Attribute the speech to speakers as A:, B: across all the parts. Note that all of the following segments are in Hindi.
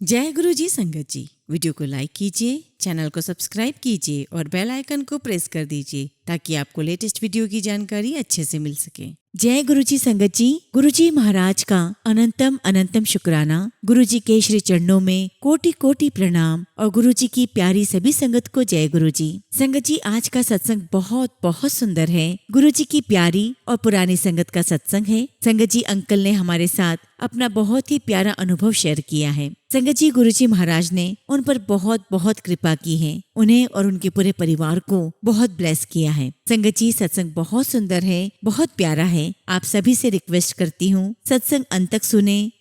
A: जय गुरु जी संगत जी। वीडियो को लाइक कीजिए, चैनल को सब्सक्राइब कीजिए और बेल आइकन को प्रेस कर दीजिए ताकि आपको लेटेस्ट वीडियो की जानकारी अच्छे से मिल सके। जय गुरु जी संगत जी। गुरु जी महाराज का अनंतम अनंतम शुक्राना। गुरु जी के श्री चरणों में कोटि कोटि प्रणाम और गुरु जी की प्यारी सभी संगत को जय गुरु जी। संगत जी, आज का सत्संग बहुत बहुत सुंदर है। गुरु जी की प्यारी और पुरानी संगत का सत्संग है। संगत जी, अंकल ने हमारे साथ अपना बहुत ही प्यारा अनुभव शेयर किया है। संगत जी, गुरु जी महाराज ने उन पर बहुत बहुत कृपा की है। उन्हें और उनके पूरे परिवार को बहुत ब्लेस किया है। संगत जी, सत्संग बहुत सुंदर है, बहुत प्यारा है। आप सभी से रिक्वेस्ट करती हूँ, सत्संग अंत तक सुने,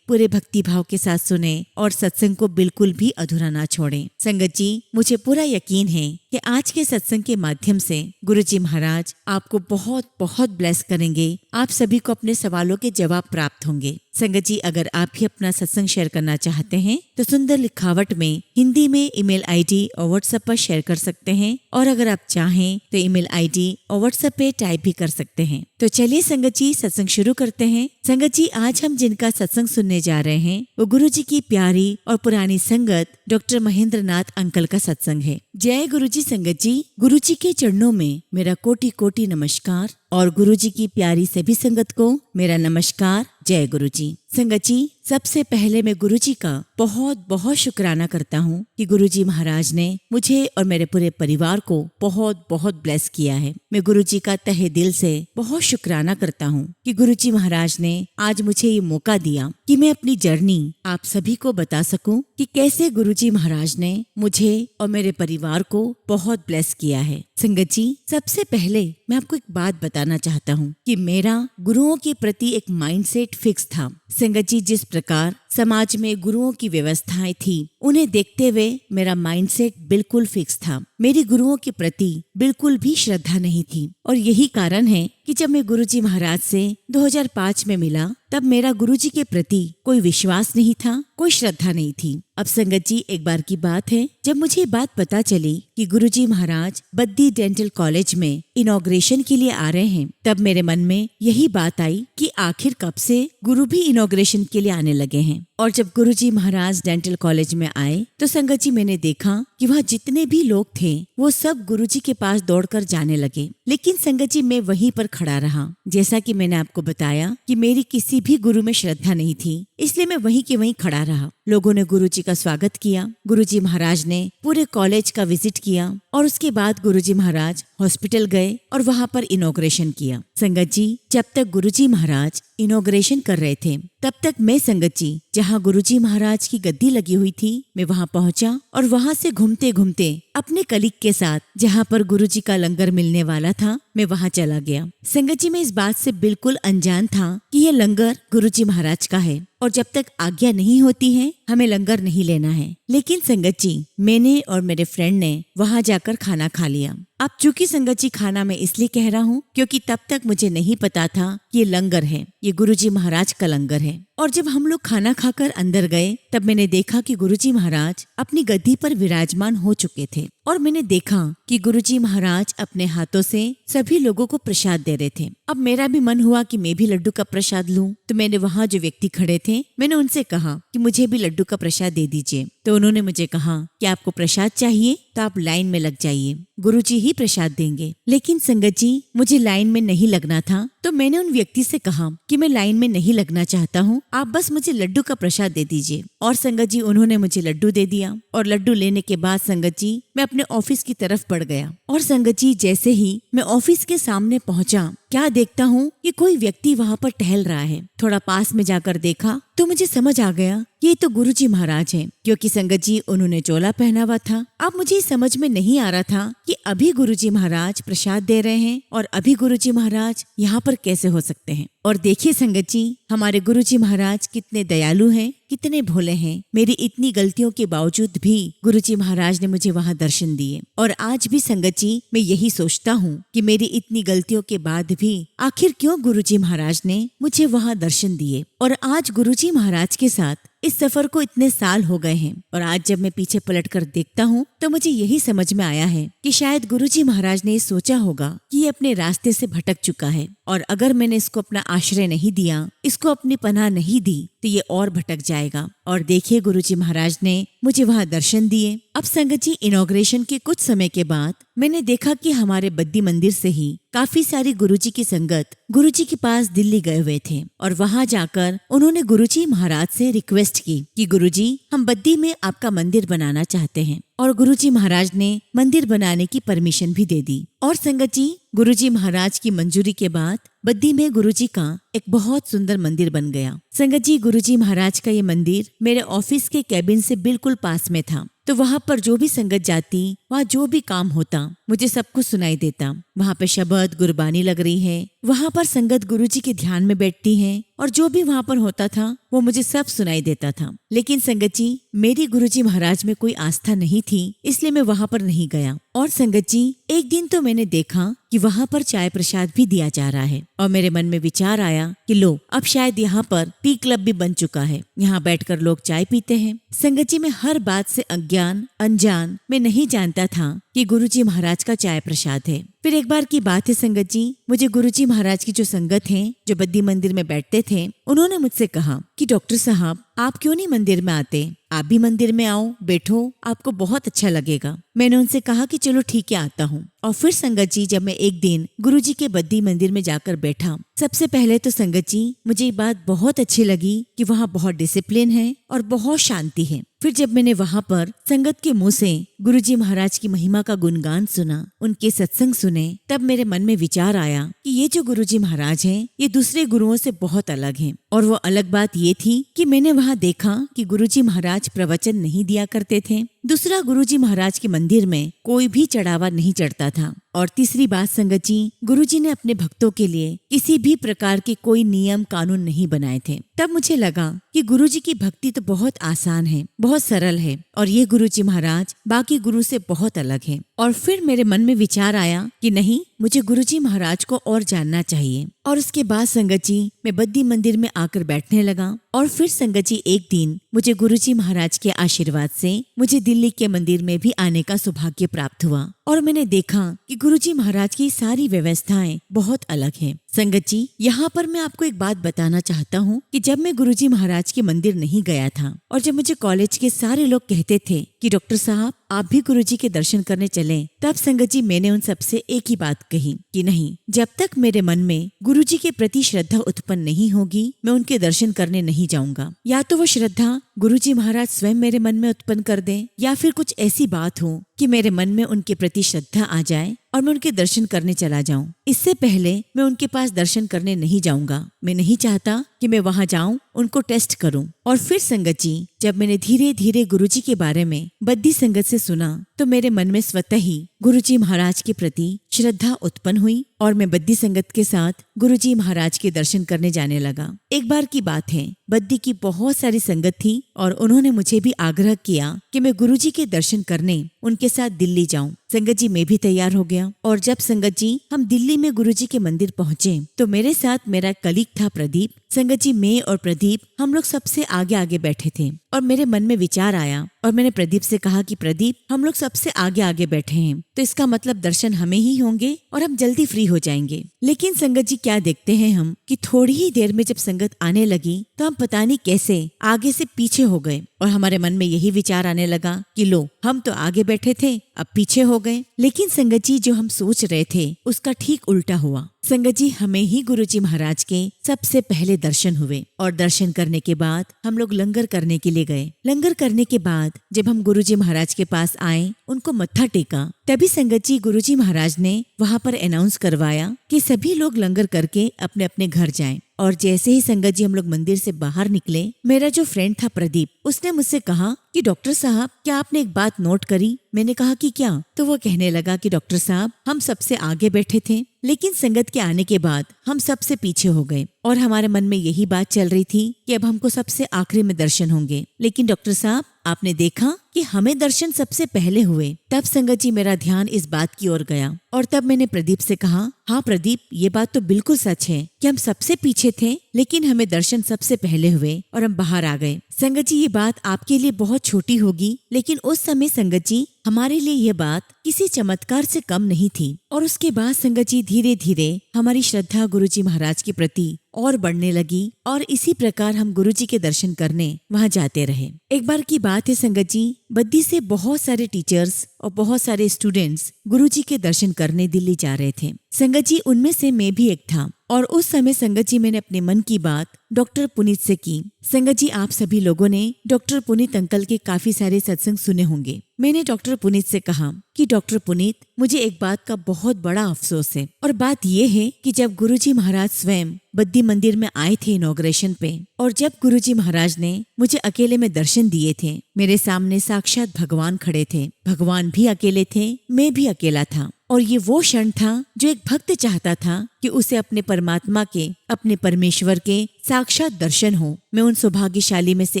A: पूरे भक्ति भाव के साथ सुने और सत्संग को बिल्कुल भी अधूरा ना छोड़ें। संगत जी, मुझे पूरा यकीन है कि आज के सत्संग के माध्यम से गुरु जी महाराज आपको बहुत बहुत ब्लेस करेंगे। आप सभी को अपने सवालों के जवाब प्राप्त होंगे। संगत जी, अगर आप भी अपना सत्संग शेयर करना चाहते हैं तो सुंदर लिखावट में हिंदी में ईमेल आईडी और व्हाट्सएप पर शेयर कर सकते हैं, और अगर आप चाहें तो ईमेल आईडी और व्हाट्सएप पे टाइप भी कर सकते हैं। तो चलिए संगत जी, सत्संग शुरू करते हैं। संगत जी, आज हम जिनका सत्संग सुनने जा रहे हैं वो गुरु जी की प्यारी और पुरानी संगत डॉक्टर महेंद्र नाथ अंकल का सत्संग है। जय गुरु जी संगत जी। गुरु जी के चरणों में मेरा कोटि कोटि नमस्कार और गुरु जी की प्यारी सभी संगत को मेरा नमस्कार। जय गुरु जी। संगत जी, सबसे पहले मैं गुरु जी का बहुत बहुत शुक्राना करता हूँ कि गुरु जी महाराज ने मुझे और मेरे पूरे परिवार को बहुत बहुत ब्लेस किया है। मैं गुरु जी का तहे दिल से बहुत शुक्राना करता हूँ कि गुरु जी महाराज ने आज मुझे ये मौका दिया कि मैं अपनी जर्नी आप सभी को बता सकूं कि कैसे गुरु जी महाराज ने मुझे और मेरे परिवार को बहुत ब्लेस किया है। संगत जी, सबसे पहले मैं आपको एक बात बताना चाहता हूँ कि मेरा गुरुओं के प्रति एक माइंडसेट फिक्स था। संगत जी, जिस प्रकार समाज में गुरुओं की व्यवस्थाएं थी उन्हें देखते हुए मेरा माइंडसेट बिल्कुल फिक्स था। मेरी गुरुओं के प्रति बिल्कुल भी श्रद्धा नहीं थी और यही कारण है कि जब मैं गुरुजी महाराज से 2005 में मिला तब मेरा गुरुजी के प्रति कोई विश्वास नहीं था, कोई श्रद्धा नहीं थी। अब संगत जी, एक बार की बात है जब मुझे ये बात पता चली कि गुरुजी महाराज बद्दी डेंटल कॉलेज में इनॉग्रेशन के लिए आ रहे हैं, तब मेरे मन में यही बात आई कि आखिर कब से गुरु भी इनॉग्रेशन के लिए आने लगे हैं। और जब गुरुजी महाराज डेंटल कॉलेज में आए तो संगत जी, मैंने देखा कि वहाँ जितने भी लोग थे वो सब गुरुजी के पास दौड़कर जाने लगे, लेकिन संगत जी मैं वहीं पर खड़ा रहा। जैसा कि मैंने आपको बताया कि मेरी किसी भी गुरु में श्रद्धा नहीं थी, इसलिए मैं वहीं के वहीं खड़ा रहा। लोगों ने गुरुजी का स्वागत किया, गुरुजी महाराज ने पूरे कॉलेज का विजिट किया और उसके बाद गुरुजी महाराज हॉस्पिटल गए और वहाँ पर इनॉग्रेशन किया। संगत जी, जब तक गुरुजी महाराज इनॉग्रेशन कर रहे थे तब तक मैं संगत जी जहाँ गुरुजी महाराज की गद्दी लगी हुई थी मैं वहाँ पहुँचा और वहाँ से घूमते घूमते अपने कलीग के साथ जहाँ पर गुरुजी का लंगर मिलने वाला था मैं वहाँ चला गया। संगत जी, मैं इस बात से बिल्कुल अनजान था कि ये लंगर गुरुजी महाराज का है और जब तक आज्ञा नहीं होती है हमें लंगर नहीं लेना है। लेकिन संगत जी, मैंने और मेरे फ्रेंड ने वहाँ जाकर खाना खा लिया। अब चूंकि संगत जी खाना मैं इसलिए कह रहा हूँ क्योंकि तब तक मुझे नहीं पता था कि ये लंगर है, ये गुरुजी महाराज का लंगर है। और जब हम लोग खाना खाकर अंदर गए तब मैंने देखा कि गुरुजी महाराज अपनी गद्दी पर विराजमान हो चुके थे और मैंने देखा कि गुरुजी महाराज अपने हाथों से सभी लोगों को प्रसाद दे रहे थे। अब मेरा भी मन हुआ कि मैं भी लड्डू का प्रसाद लूं, तो मैंने वहाँ जो व्यक्ति खड़े थे मैंने उनसे कहा कि मुझे भी लड्डू का प्रसाद दे दीजिए। तो उन्होंने मुझे कहा कि आपको प्रसाद चाहिए तो आप लाइन में लग जाइए, गुरुजी ही प्रसाद देंगे। लेकिन संगत जी, मुझे लाइन में नहीं लगना था, तो मैंने उन व्यक्ति से कहा कि मैं लाइन में नहीं लगना चाहता हूँ, आप बस मुझे लड्डू का प्रसाद दे दीजिए। और संगत जी, उन्होंने मुझे लड्डू दे दिया और लड्डू लेने के बाद संगत जी मैं अपने ऑफिस की तरफ बढ़ गया। और संगत जी, जैसे ही मैं ऑफिस के सामने पहुंचा क्या देखता हूँ कि कोई व्यक्ति वहाँ पर टहल रहा है। थोड़ा पास में जाकर देखा तो मुझे समझ आ गया ये तो गुरुजी महाराज हैं, क्योंकि संगत जी उन्होंने चोला पहना हुआ था। अब मुझे समझ में नहीं आ रहा था कि अभी गुरुजी महाराज प्रसाद दे रहे हैं और अभी गुरुजी महाराज यहाँ पर कैसे हो सकते हैं। और देखिए संगत जी, हमारे गुरुजी महाराज कितने दयालु हैं, कितने भोले हैं। मेरी इतनी गलतियों के बावजूद भी गुरुजी महाराज ने मुझे वहाँ दर्शन दिए। और आज भी संगत जी मैं यही सोचता हूँ कि मेरी इतनी गलतियों के बाद भी आखिर क्यों गुरुजी महाराज ने मुझे वहाँ दर्शन दिए। और आज गुरुजी महाराज के साथ इस सफर को इतने साल हो गए हैं और आज जब मैं पीछे पलटकर देखता हूँ तो मुझे यही समझ में आया है कि शायद गुरुजी महाराज ने सोचा होगा कि ये अपने रास्ते से भटक चुका है और अगर मैंने इसको अपना आश्रय नहीं दिया, इसको अपनी पनाह नहीं दी, तो तो ये और भटक जाएगा। और देखिए गुरुजी महाराज ने मुझे वहाँ दर्शन दिए। अब संगत जी, इनॉग्रेशन के कुछ समय के बाद मैंने देखा कि हमारे बद्दी मंदिर से ही काफी सारी गुरुजी की संगत गुरुजी के पास दिल्ली गए हुए थे और वहाँ जाकर उन्होंने गुरुजी महाराज से रिक्वेस्ट की कि गुरुजी, हम बद्दी में आपका मंदिर बनाना चाहते हैं। और गुरुजी महाराज ने मंदिर बनाने की परमिशन भी दे दी। और संगत जी, गुरुजी महाराज की मंजूरी के बाद बद्दी में गुरुजी का एक बहुत सुंदर मंदिर बन गया। संगत जी, गुरुजी महाराज का ये मंदिर मेरे ऑफिस के कैबिन से बिल्कुल पास में था, तो वहाँ पर जो भी संगत जाती, वहाँ जो भी काम होता, मुझे सब कुछ सुनाई देता। वहाँ पे शबद गुरबानी लग रही है, वहाँ पर संगत गुरुजी के ध्यान में बैठती है और जो भी वहाँ पर होता था वो मुझे सब सुनाई देता था। लेकिन संगत जी, मेरी गुरुजी महाराज में कोई आस्था नहीं थी, इसलिए मैं वहाँ पर नहीं गया। और संगत जी, एक दिन तो मैंने देखा कि वहाँ पर चाय प्रसाद भी दिया जा रहा है और मेरे मन में विचार आया कि लो, अब शायद यहाँ पर टी क्लब भी बन चुका है, यहाँ बैठकर लोग चाय पीते हैं। संगत जी, मैं हर बात से अनजान मैं नहीं जानता था कि गुरुजी महाराज का चाय प्रसाद है। फिर एक बार की बात है संगत जी, मुझे गुरुजी महाराज की जो संगत है, जो बद्दी मंदिर में बैठते थे, उन्होंने मुझसे कहा कि डॉक्टर साहब, आप क्यों नहीं मंदिर में आते, आप भी मंदिर में आओ, बैठो, आपको बहुत अच्छा लगेगा। मैंने उनसे कहा कि चलो ठीक है, आता हूँ। और फिर संगत जी, जब मैं एक दिन गुरुजी के बद्दी मंदिर में जाकर बैठा, सबसे पहले तो संगत जी, मुझे ये बात बहुत अच्छी लगी कि वहाँ बहुत डिसिप्लिन है और बहुत शांति है। फिर जब मैंने वहाँ पर संगत के मुंह से गुरुजी महाराज की महिमा का गुणगान सुना, उनके सत्संग सुने, तब मेरे मन में विचार आया कि ये जो गुरुजी महाराज हैं, ये दूसरे गुरुओं से बहुत अलग हैं। और वो अलग बात ये थी कि मैंने वहाँ देखा कि गुरुजी महाराज प्रवचन नहीं दिया करते थे। दूसरा, गुरुजी महाराज के मंदिर में कोई भी चढ़ावा नहीं चढ़ता था। और तीसरी बात संगत जी, गुरुजी ने अपने भक्तों के लिए किसी भी प्रकार के कोई नियम कानून नहीं बनाए थे। तब मुझे लगा कि गुरुजी की भक्ति तो बहुत आसान है, बहुत सरल है, और ये गुरुजी महाराज बाकी गुरु से बहुत अलग है। और फिर मेरे मन में विचार आया कि नहीं, मुझे गुरुजी महाराज को और जानना चाहिए। और उसके बाद संगत जी, मैं बद्दी मंदिर में आकर बैठने लगा। और फिर संगत जी, एक दिन मुझे गुरुजी महाराज के आशीर्वाद से मुझे दिल्ली के मंदिर में भी आने का सौभाग्य प्राप्त हुआ। और मैंने देखा कि गुरुजी महाराज की सारी व्यवस्थाएं बहुत अलग हैं। संगत जी, यहाँ पर मैं आपको एक बात बताना चाहता हूँ कि जब मैं गुरुजी महाराज के मंदिर नहीं गया था और जब मुझे कॉलेज के सारे लोग कहते थे कि डॉक्टर साहब, आप भी गुरुजी के दर्शन करने चलें, तब संगत जी, मैंने उन सबसे एक ही बात कही कि नहीं, जब तक मेरे मन में गुरुजी के प्रति श्रद्धा उत्पन्न नहीं होगी, मैं उनके दर्शन करने नहीं जाऊंगा। या तो वो श्रद्धा गुरुजी महाराज स्वयं मेरे मन में उत्पन्न कर दें, या फिर कुछ ऐसी बात हो कि मेरे मन में उनके प्रति श्रद्धा आ जाए और मैं उनके दर्शन करने चला जाऊं। इससे पहले मैं उनके पास दर्शन करने नहीं जाऊंगा। मैं नहीं चाहता कि मैं वहां जाऊं, उनको टेस्ट करूं। और फिर संगत जी, जब मैंने धीरे धीरे गुरुजी के बारे में बद्दी संगत से सुना, तो मेरे मन में स्वतः ही गुरुजी महाराज के प्रति श्रद्धा उत्पन्न हुई और मैं बद्दी संगत के साथ गुरुजी महाराज के दर्शन करने जाने लगा। एक बार की बात है, बद्दी की बहुत सारी संगत थी और उन्होंने मुझे भी आग्रह किया कि मैं गुरुजी के दर्शन करने उनके साथ दिल्ली जाऊं। संगत जी, मैं भी तैयार हो गया। और जब संगत जी हम दिल्ली में गुरुजी के मंदिर पहुंचे, तो मेरे साथ मेरा कलीग था प्रदीप। संगत जी, मैं और प्रदीप हम लोग सबसे आगे आगे बैठे थे और मेरे मन में विचार आया और मैंने प्रदीप से कहा कि प्रदीप, हम लोग सबसे आगे आगे बैठे हैं, तो इसका मतलब दर्शन हमें ही होंगे और हम जल्दी फ्री हो जाएंगे। लेकिन संगत जी, क्या देखते हैं हम कि थोड़ी ही देर में जब संगत आने लगी, तो हम पता नहीं कैसे आगे से पीछे हो गए और हमारे मन में यही विचार आने लगा कि लो, हम तो आगे बैठे थे, अब पीछे हो गए। लेकिन संगत जी, जो हम सोच रहे थे उसका ठीक उल्टा हुआ। संगत जी, हमें ही गुरुजी महाराज के सबसे पहले दर्शन हुए और दर्शन करने के बाद हम लोग लंगर करने के लिए गए। लंगर करने के बाद जब हम गुरुजी महाराज के पास आए, उनको मत्था टेका, तभी संगत जी, गुरुजी महाराज ने वहाँ पर अनाउंस करवाया कि सभी लोग लंगर करके अपने अपने घर जाएं। और जैसे ही संगत जी हम लोग मंदिर से बाहर निकले, मेरा जो फ्रेंड था प्रदीप, उसने मुझसे कहा कि डॉक्टर साहब, क्या आपने एक बात नोट करी? मैंने कहा कि क्या? तो वो कहने लगा कि डॉक्टर साहब, हम सबसे आगे बैठे थे, लेकिन संगत के आने के बाद हम सबसे पीछे हो गए और हमारे मन में यही बात चल रही थी कि अब हमको सबसे आखिरी में दर्शन होंगे। लेकिन डॉक्टर साहब, आपने देखा कि हमें दर्शन सबसे पहले हुए। तब संगत जी, मेरा ध्यान इस बात की ओर गया और तब मैंने प्रदीप से कहा, हाँ प्रदीप, ये बात तो बिल्कुल सच है कि हम सबसे पीछे थे, लेकिन हमें दर्शन सबसे पहले हुए और हम बाहर आ गए। संगत जी, ये बात आपके लिए बहुत छोटी होगी, लेकिन उस समय संगत जी हमारे लिए यह बात किसी चमत्कार से कम नहीं थी। और उसके बाद संगत जी धीरे धीरे हमारी श्रद्धा गुरुजी महाराज के प्रति और बढ़ने लगी और इसी प्रकार हम गुरुजी के दर्शन करने वहाँ जाते रहे। एक बार की बात है संगत जी, बद्दी से बहुत सारे टीचर्स और बहुत सारे स्टूडेंट्स गुरुजी के दर्शन करने दिल्ली जा रहे थे। संगत जी उनमें से मैं भी एक था। और उस समय संगत जी मैंने अपने मन की बात डॉक्टर पुनीत से की। संगत जी, आप सभी लोगों ने डॉक्टर पुनीत अंकल के काफी सारे सत्संग सुने होंगे। मैंने डॉक्टर पुनीत से कहा कि डॉक्टर पुनीत, मुझे एक बात का बहुत बड़ा अफसोस है और बात ये है कि जब गुरुजी महाराज स्वयं बद्दी मंदिर में आए थे इनॉग्रेशन पे और जब गुरुजी महाराज ने मुझे अकेले में दर्शन दिए थे, मेरे सामने साक्षात भगवान खड़े थे। भगवान भी अकेले थे, मैं भी अकेला था। और ये वो क्षण था जो एक भक्त चाहता था कि उसे अपने परमात्मा के, अपने परमेश्वर के साक्षात दर्शन हो। मैं उन सौभाग्यशाली में से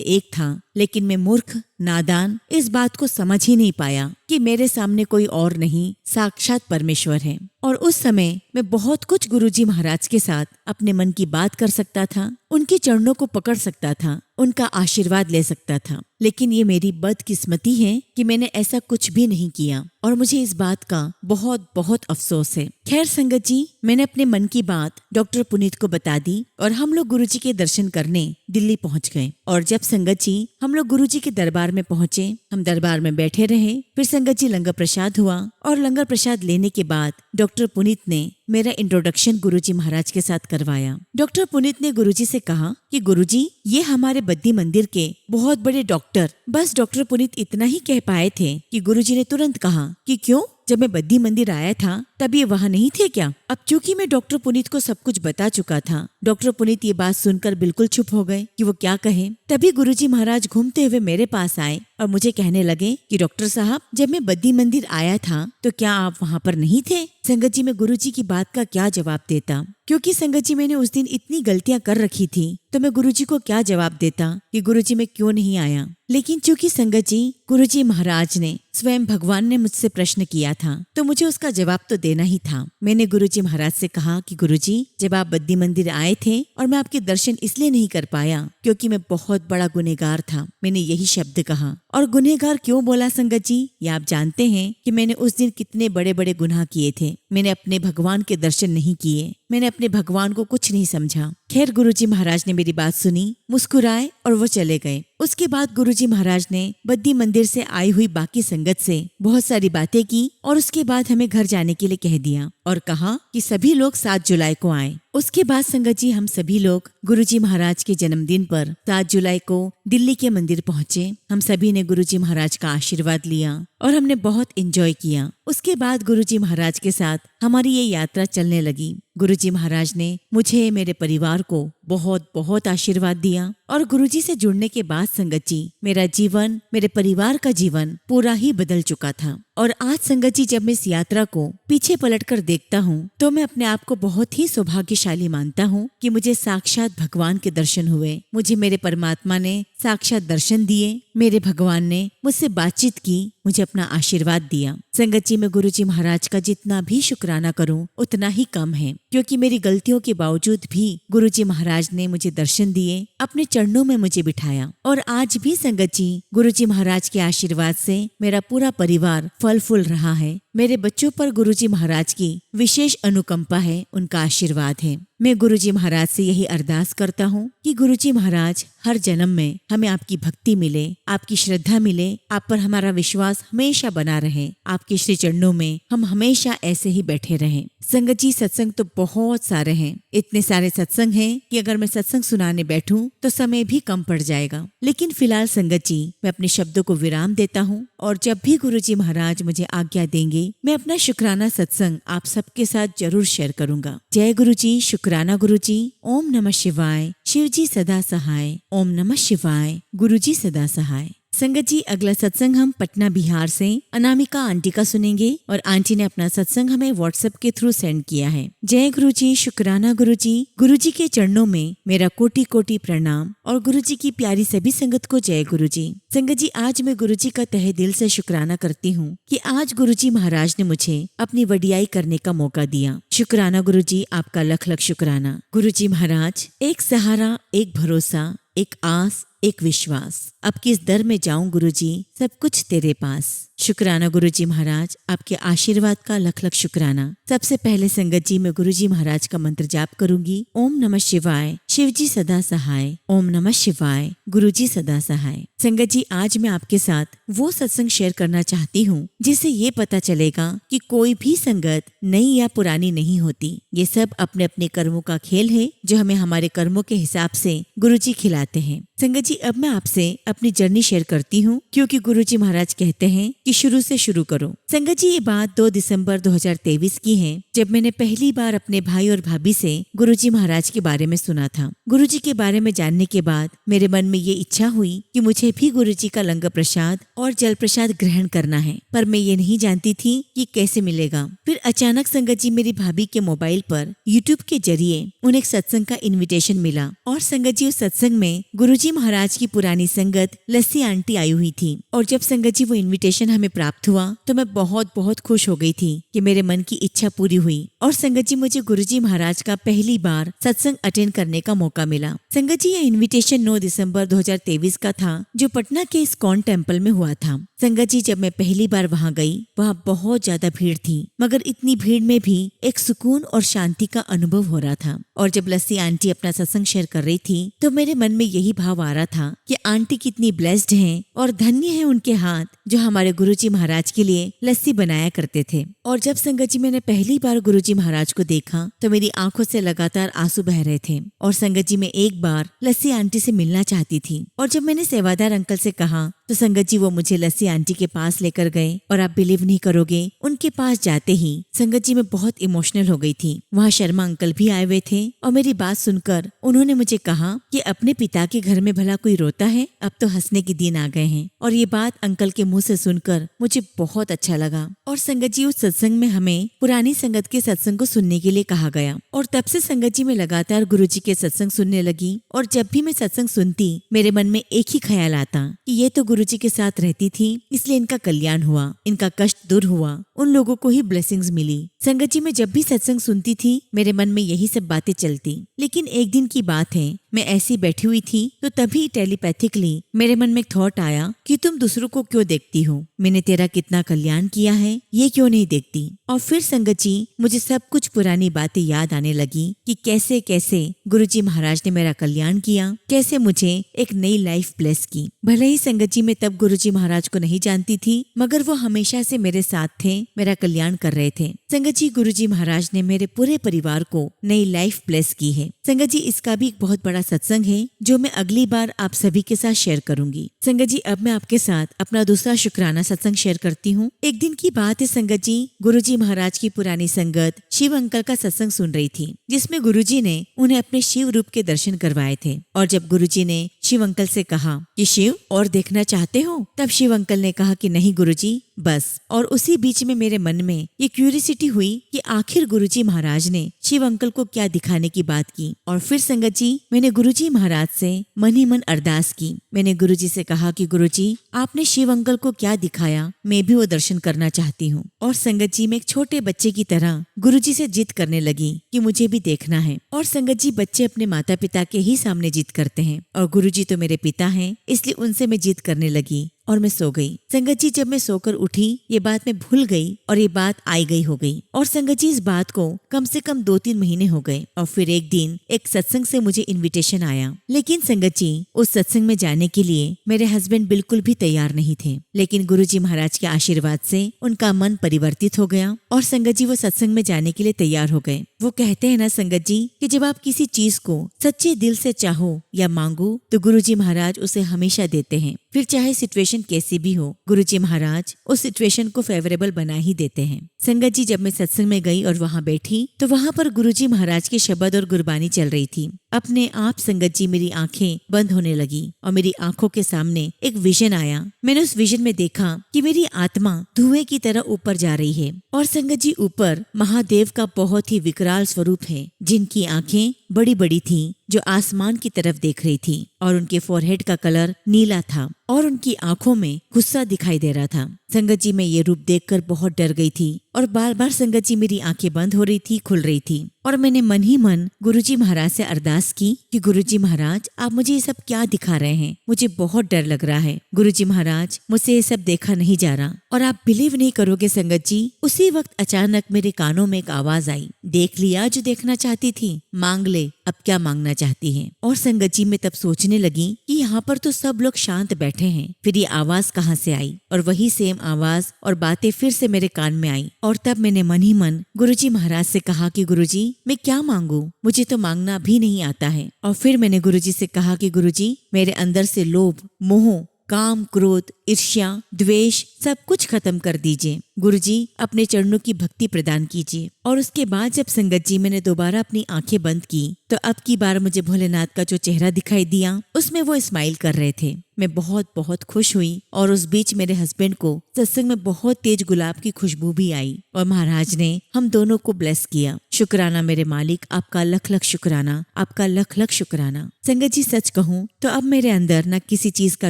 A: एक था, लेकिन मैं मूर्ख, नादान इस बात को समझ ही नहीं पाया कि मेरे सामने कोई और नहीं, साक्षात परमेश्वर है। और उस समय मैं बहुत कुछ गुरुजी महाराज के साथ अपने मन की बात कर सकता था, उनके चरणों को पकड़ सकता था, उनका आशीर्वाद ले सकता था, लेकिन ये मेरी बदकिस्मती है कि मैंने ऐसा कुछ भी नहीं किया और मुझे इस बात का बहुत बहुत अफसोस है। खैर संगत जी, मैंने अपने मन की बात डॉक्टर पुनीत को बता दी और हम लोग गुरुजी के दर्शन करने दिल्ली पहुंच गए। और जब संगत जी हम लोग गुरुजी के दरबार में पहुंचे, हम दरबार में बैठे रहे। फिर संगत जी लंगर प्रसाद हुआ और लंगर प्रसाद लेने के बाद डॉक्टर पुनीत ने मेरा इंट्रोडक्शन गुरुजी महाराज के साथ करवाया। डॉक्टर पुनीत ने गुरुजी से कहा कि गुरुजी, ये हमारे बद्दी मंदिर के बहुत बड़े डॉक्टर। बस डॉक्टर पुनीत इतना ही कह पाए थे कि गुरुजी ने तुरंत कहा कि क्यों, जब मैं बद्दी मंदिर आया था तब ये वहाँ नहीं थे क्या? अब चूंकि मैं डॉक्टर पुनीत को सब कुछ बता चुका था, डॉक्टर पुनीत ये बात सुनकर बिल्कुल चुप हो गए कि वो क्या कहे। तभी गुरुजी महाराज घूमते हुए मेरे पास आए और मुझे कहने लगे कि डॉक्टर साहब, जब मैं बद्दी मंदिर आया था तो क्या आप वहाँ पर नहीं थे? संगत जी, मैं गुरुजी की बात का क्या जवाब देता, क्योंकि संगत जी मैंने उस दिन इतनी गलतियां कर रखी थी, तो मैं गुरुजी को क्या जवाब देता कि गुरुजी मैं क्यों नहीं आया। लेकिन चूंकि संगत जी गुरुजी महाराज ने स्वयं भगवान ने मुझसे प्रश्न किया था, तो मुझे उसका जवाब तो देना ही था। मैंने गुरुजी महाराज से कहा कि गुरुजी, जब आप बद्दी मंदिर आए थे और मैं आपके दर्शन इसलिए नहीं कर पाया क्योंकि मैं बहुत बड़ा गुनहगार था। मैंने यही शब्द कहा। और गुनहगार क्यों बोला संगत जी? ये आप जानते हैं कि मैंने उस दिन कितने बड़े बड़े गुनाह किए थे। मैंने अपने भगवान के दर्शन नहीं किए, मैंने अपने भगवान को कुछ नहीं समझा। खैर गुरुजी महाराज ने मेरी बात सुनी, मुस्कुराए और वो चले गए। उसके बाद गुरुजी महाराज ने बद्दी मंदिर से आई हुई बाकी संगत से बहुत सारी बातें की और उसके बाद हमें घर जाने के लिए कह दिया और कहा कि सभी लोग 7 जुलाई को आए। उसके बाद संगत जी हम सभी लोग गुरुजी महाराज के जन्मदिन पर 7 जुलाई को दिल्ली के मंदिर पहुंचे। हम सभी ने गुरुजी महाराज का आशीर्वाद लिया और हमने बहुत एंजॉय किया। उसके बाद गुरुजी महाराज के साथ हमारी ये यात्रा चलने लगी। गुरुजी महाराज ने मुझे, मेरे परिवार को बहुत बहुत आशीर्वाद दिया और गुरुजी से जुड़ने के बाद संगत जी मेरा जीवन, मेरे परिवार का जीवन पूरा ही बदल चुका था। और आज संगत जी जब मैं इस यात्रा को पीछे पलटकर देखता हूँ तो मैं अपने आप को बहुत ही सौभाग्यशाली मानता हूँ कि मुझे साक्षात भगवान के दर्शन हुए। मुझे मेरे परमात्मा ने साक्षात दर्शन दिए, मेरे भगवान ने मुझसे बातचीत की, मुझे अपना आशीर्वाद दिया। संगत जी मैं गुरुजी महाराज का जितना भी शुक्राना करूं उतना ही कम है, क्योंकि मेरी गलतियों के बावजूद भी गुरुजी महाराज ने मुझे दर्शन दिए, अपने चरणों में मुझे बिठाया। और आज भी संगत जी गुरुजी महाराज के आशीर्वाद से मेरा पूरा परिवार फल फूल रहा है। मेरे बच्चों पर गुरुजी महाराज की विशेष अनुकंपा है, उनका आशीर्वाद है। मैं गुरुजी महाराज से यही अरदास करता हूँ कि गुरुजी महाराज हर जन्म में हमें आपकी भक्ति मिले, आपकी श्रद्धा मिले, आप पर हमारा विश्वास हमेशा बना रहे, आपके श्री चरणों में हम हमेशा ऐसे ही बैठे रहें। संगत जी सत्संग तो बहुत सारे हैं, इतने सारे सत्संग हैं कि अगर मैं सत्संग सुनाने बैठूं तो समय भी कम पड़ जाएगा। लेकिन फिलहाल संगत जी मैं अपने शब्दों को विराम देता हूँ और जब भी गुरुजी महाराज मुझे आज्ञा देंगे मैं अपना शुक्राना सत्संग आप सबके साथ जरूर शेयर करूंगा। जय गुरुजी, शुक्राना गुरुजी। ओम नमः शिवाय। शिव जी सदा सहाय। ओम नमः शिवाय। गुरुजी सदा सहाय। संगत जी, अगला सत्संग हम पटना बिहार से अनामिका आंटी का सुनेंगे और आंटी ने अपना सत्संग हमें व्हाट्सएप के थ्रू सेंड किया है। जय गुरु जी, शुक्राना गुरु जी के चरणों में मेरा कोटि कोटि प्रणाम और गुरु जी की प्यारी सभी संगत को जय गुरु जी। संगत जी, आज मैं गुरु जी का तहे दिल से शुक्राना करती हूँ कि आज गुरु जी महाराज ने मुझे अपनी वडियाई करने का मौका दिया। शुक्राना गुरु जी, आपका लख लख शुक्राना। गुरु जी महाराज, एक सहारा, एक भरोसा, एक आस, एक विश्वास, अब किस दर में जाऊं गुरुजी, सब कुछ तेरे पास। शुक्राना गुरुजी महाराज, आपके आशीर्वाद का लख लख शुक्राना। सबसे पहले संगत जी, मैं गुरुजी महाराज का मंत्र जाप करूंगी। ओम नमः शिवाय, शिव जी सदा सहाय। ओम नमः शिवाय, गुरुजी सदा सहाय। संगत जी, आज मैं आपके साथ वो सत्संग शेयर करना चाहती हूँ जिससे ये पता चलेगा कि कोई भी संगत नई या पुरानी नहीं होती। ये सब अपने अपने कर्मों का खेल है जो हमें हमारे कर्मों के हिसाब से गुरुजी खिलाते हैं। संगत जी, अब मैं आपसे अपनी जर्नी शेयर करती हूँ क्योंकि गुरुजी महाराज कहते हैं कि शुरू से शुरू करो। संगत जी, ये बात 2 दिसंबर 2023 की है जब मैंने पहली बार अपने भाई और भाभी से गुरुजी महाराज के बारे में सुना था। गुरुजी के बारे में जानने के बाद मेरे मन में ये इच्छा हुई कि मुझे भी गुरुजी का लंगर प्रसाद और जल प्रसाद ग्रहण करना है, पर मैं ये नहीं जानती थी कि कैसे मिलेगा। फिर अचानक संगत जी, मेरी भाभी के मोबाइल पर यूट्यूब के जरिए उन्हें एक सत्संग का इन्विटेशन मिला और संगत जी, उस सत्संग में गुरुजी महाराज की पुरानी संगत लस्सी आंटी आई हुई थी। और जब संगत जी वो इन्विटेशन हमें प्राप्त हुआ तो मैं बहुत बहुत खुश हो गई थी कि मेरे मन की इच्छा पूरी हुई। और संगत जी, मुझे गुरुजी महाराज का पहली बार सत्संग अटेंड करने का मौका मिला। संगत जी, यह इन्विटेशन 9 दिसंबर 2023 का था जो पटना के इस्कॉन टेम्पल में हुआ था। संगत जी, जब मैं पहली बार वहाँ गई, वहाँ बहुत ज्यादा भीड़ थी, मगर इतनी भीड़ में भी एक सुकून और शांति का अनुभव हो रहा था। और जब लस्सी आंटी अपना सत्संग शेयर कर रही थी तो मेरे मन में यही भाव आ रहा था कि आंटी कितनी ब्लेस्ड हैं और धन्य है उनके हाथ जो हमारे गुरुजी महाराज के लिए लस्सी बनाया करते थे। और जब संगत जी, मैंने पहली बार गुरुजी महाराज को देखा तो मेरी आंखों से लगातार आंसू बह रहे थे। और संगत जी, मैं एक बार लस्सी आंटी से मिलना चाहती थी। और जब मैंने सेवादार अंकल से कहा तो संगत जी, वो मुझे लस्सी आंटी के पास लेकर गए और आप बिलीव नहीं करोगे, उनके पास जाते ही संगत जी, मैं बहुत इमोशनल हो गई थी। वहाँ शर्मा अंकल भी आए हुए थे और मेरी बात सुनकर उन्होंने मुझे कहा कि अपने पिता के घर में भला कोई रोता है, अब तो हंसने के दिन आ गए हैं। और ये बात अंकल के मुंह से सुनकर मुझे बहुत अच्छा लगा। और संगत जी, उस सत्संग में हमें पुरानी संगत के सत्संग को सुनने के लिए कहा गया। और तब से संगत जी, मैं लगातार गुरुजी के सत्संग सुनने लगी। और जब भी मैं सत्संग सुनती मेरे मन में एक ही ख्याल आता कि ये तो गुरुजी के साथ रहती थी, इसलिए इनका कल्याण हुआ, इनका कष्ट दूर हुआ, उन लोगों को ही ब्लेसिंग्स मिली। संगत जी, मैं जब भी सत्संग सुनती थी मेरे मन में यही सब बातें चलती। लेकिन एक दिन की बात है, मैं ऐसी बैठी हुई थी तो तभी टेलीपैथिकली मेरे मन में एक थॉट आया कि तुम दूसरों को क्यों देखती हो, मैंने तेरा कितना कल्याण किया है, ये क्यों नहीं देखती। और फिर संगत जी, मुझे सब कुछ पुरानी बातें याद आने लगी कि कैसे कैसे गुरुजी महाराज ने मेरा कल्याण किया, कैसे मुझे एक नई लाइफ ब्लेस की। भले ही संगत जी, मैं तब गुरुजी महाराज को नहीं जानती थी, मगर वो हमेशा से मेरे साथ थे, मेरा कल्याण कर रहे थे। संगत जी, गुरुजी महाराज ने मेरे पूरे परिवार को नई लाइफ ब्लेस की है। संगत जी, इसका भी एक बहुत बड़ा सत्संग है जो मैं अगली बार आप सभी के साथ शेयर करूंगी। संगत जी, अब मैं आपके साथ अपना दूसरा शुक्राना सत्संग शेयर करती हूँ। एक दिन की बात है संगत जी, गुरुजी महाराज की पुरानी संगत शिव अंकल का सत्संग सुन रही थी जिसमें गुरुजी ने उन्हें अपने शिव रूप के दर्शन करवाए थे। और जब गुरुजी ने शिव अंकल से कहा कि शिव और देखना चाहते हो, तब शिव अंकल ने कहा कि नहीं गुरुजी, बस। और उसी बीच में मेरे मन में ये क्यूरियोसिटी हुई कि आखिर गुरुजी महाराज ने शिव अंकल को क्या दिखाने की बात की। और फिर संगत जी, मैंने गुरुजी महाराज से मन ही मन अरदास की। मैंने गुरुजी से कहा कि गुरुजी, आपने शिव अंकल को क्या दिखाया, मैं भी वो दर्शन करना चाहती हूँ। और संगत जी, मैं एक छोटे बच्चे की तरह गुरुजी से जिद करने लगी कि मुझे भी देखना है। और संगत जी, बच्चे अपने माता पिता के ही सामने जिद करते हैं और गुरुजी तो मेरे पिता हैं, इसलिए उनसे मैं जिद करने लगी और मैं सो गई। संगत जी, जब मैं सोकर उठी ये बात मैं भूल गई और ये बात आई गई हो गई। और संगत जी, इस बात को कम से कम 2-3 महीने हो गए। और फिर एक दिन एक सत्संग से मुझे इनविटेशन आया। लेकिन संगत जी, उस सत्संग में जाने के लिए मेरे हस्बैंड बिल्कुल भी तैयार नहीं थे। लेकिन गुरुजी महाराज के आशीर्वाद से उनका मन परिवर्तित हो गया और संगत जी, वो सत्संग में जाने के लिए तैयार हो गए। वो कहते हैं ना संगत जी कि जब आप किसी चीज को सच्चे दिल से चाहो या मांगो तो गुरुजी महाराज उसे हमेशा देते हैं। फिर चाहे सिचुएशन कैसी भी हो, गुरुजी महाराज उस सिचुएशन को फेवरेबल बना ही देते हैं। संगत जी, जब मैं सत्संग में गई और वहाँ बैठी तो वहाँ पर गुरुजी महाराज के शब्द और गुरबानी चल रही थी। अपने आप संगत जी मेरी आंखें बंद होने लगी और मेरी आंखों के सामने एक विजन आया। मैंने उस विजन में देखा कि मेरी आत्मा धुएं की तरह ऊपर जा रही है और संगत जी ऊपर महादेव का बहुत ही विकराल स्वरूप है, जिनकी आंखें बड़ी बड़ी थीं, जो आसमान की तरफ देख रही थी और उनके फोरहेड का कलर नीला था और उनकी आंखों में गुस्सा दिखाई दे रहा था। संगत जी मैं ये रूप देखकर बहुत डर गई थी और बार बार संगत जी मेरी आंखें बंद हो रही थी, खुल रही थी और मैंने मन ही मन गुरुजी महाराज से अरदास की कि गुरुजी महाराज आप मुझे ये सब क्या दिखा रहे हैं, मुझे बहुत डर लग रहा है। गुरुजी महाराज मुझसे ये सब देखा नहीं जा रहा। और आप बिलीव नहीं करोगे संगत जी, उसी वक्त अचानक मेरे कानों में एक आवाज आई, देख लिया जो देखना चाहती थी, मांग ले अब क्या मांगना चाहती है। और संगत जी मैं तब सोचने लगी कि यहाँ पर तो सब लोग शांत बैठे हैं, फिर ये आवाज कहाँ से आई। और वही सेम आवाज और बातें फिर से मेरे कान में आई और तब मैंने मन ही मन गुरुजी महाराज से कहा कि गुरुजी मैं क्या मांगू, मुझे तो मांगना भी नहीं आता है। और फिर मैंने गुरुजी से कहा कि गुरुजी मेरे अंदर से लोभ, मोह, काम, क्रोध, ईर्ष्या, द्वेष सब कुछ खत्म कर दीजिए। गुरुजी अपने चरणों की भक्ति प्रदान कीजिए। और उसके बाद जब संगत जी मैंने दोबारा अपनी आंखें बंद की तो अब की बार मुझे भोलेनाथ का जो चेहरा दिखाई दिया उसमें वो स्माइल कर रहे थे। मैं बहुत बहुत खुश हुई और उस बीच मेरे हस्बैंड को सत्संग में बहुत तेज गुलाब की खुशबू भी आई और महाराज ने हम दोनों को ब्लेस किया। शुक्राना मेरे मालिक, आपका लख लख शुक्राना, आपका लख लख शुक्राना। संगत जी सच कहूँ तो अब मेरे अंदर न किसी चीज का